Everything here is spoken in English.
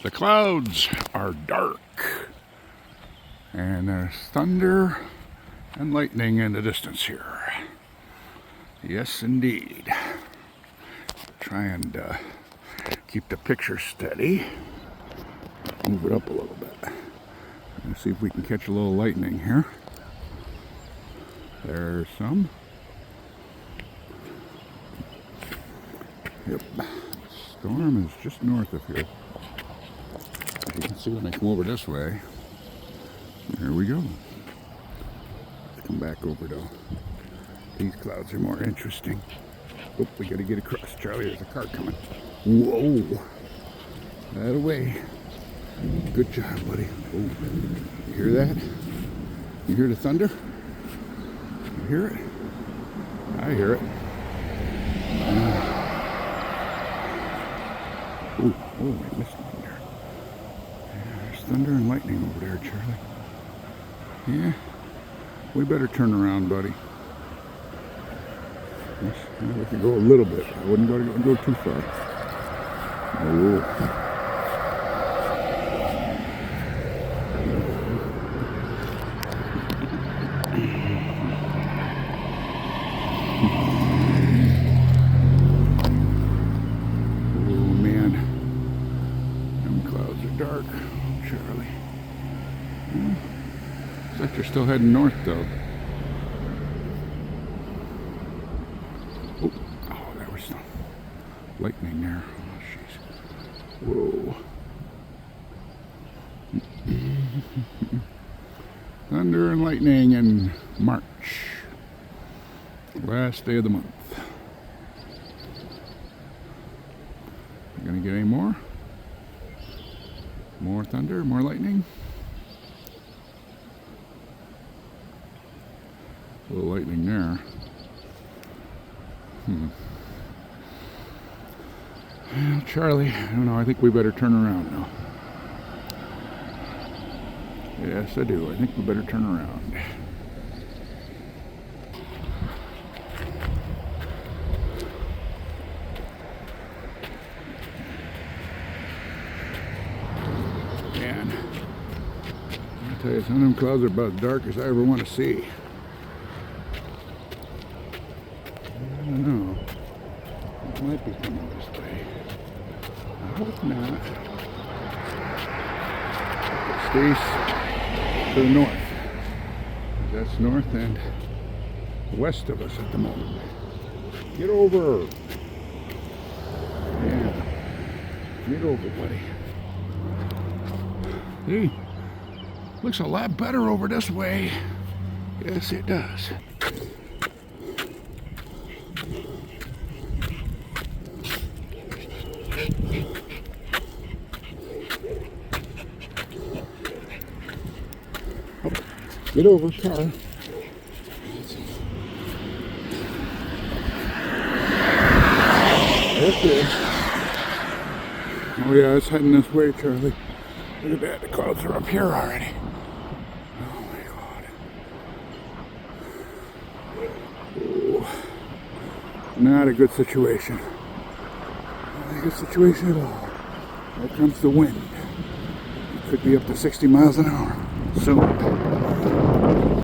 The clouds are dark, and there's thunder and lightning in the distance here. Yes, indeed. Try and keep the picture steady. Move it up a little bit. Let's see if we can catch a little lightning here. There's some. Yep. Storm is just north of here. As you can see when I come over this way. There we go. Let's come back over though. These clouds are more interesting. Oh, we gotta get across. Charlie, there's a car coming. Whoa! That away. Good job, buddy. Oh, you hear that? You hear the thunder? You hear it? I hear it. Oh, I missed one there. Yeah, there's thunder and lightning over there, Charlie. Yeah, we better turn around, buddy. Yes, we can go a little bit. I wouldn't go too far. Oh. Dark, Charlie. Looks like they're still heading north, though. Oh, there was some lightning there. Oh, jeez. Whoa. Thunder and lightning in March. Last day of the month. You gonna get any more? More thunder, more lightning. A little lightning there. Well, Charlie, I don't know. I think we better turn around now. Yes, I do. I think we better turn around. Tell you, some of them clouds are about as dark as I ever want to see. I don't know. It might be coming this way. I hope not. It stays to the north. That's north and west of us at the moment. Get over. Yeah. Get over, buddy. Hey. Looks a lot better over this way. Yes, it does. Oh, get over, car. Okay. Oh yeah, it's heading this way, Charlie. Look at that, the clouds are up here already. Not a good situation. Not a good situation at all. Here comes the wind. It could be up to 60 miles an hour soon.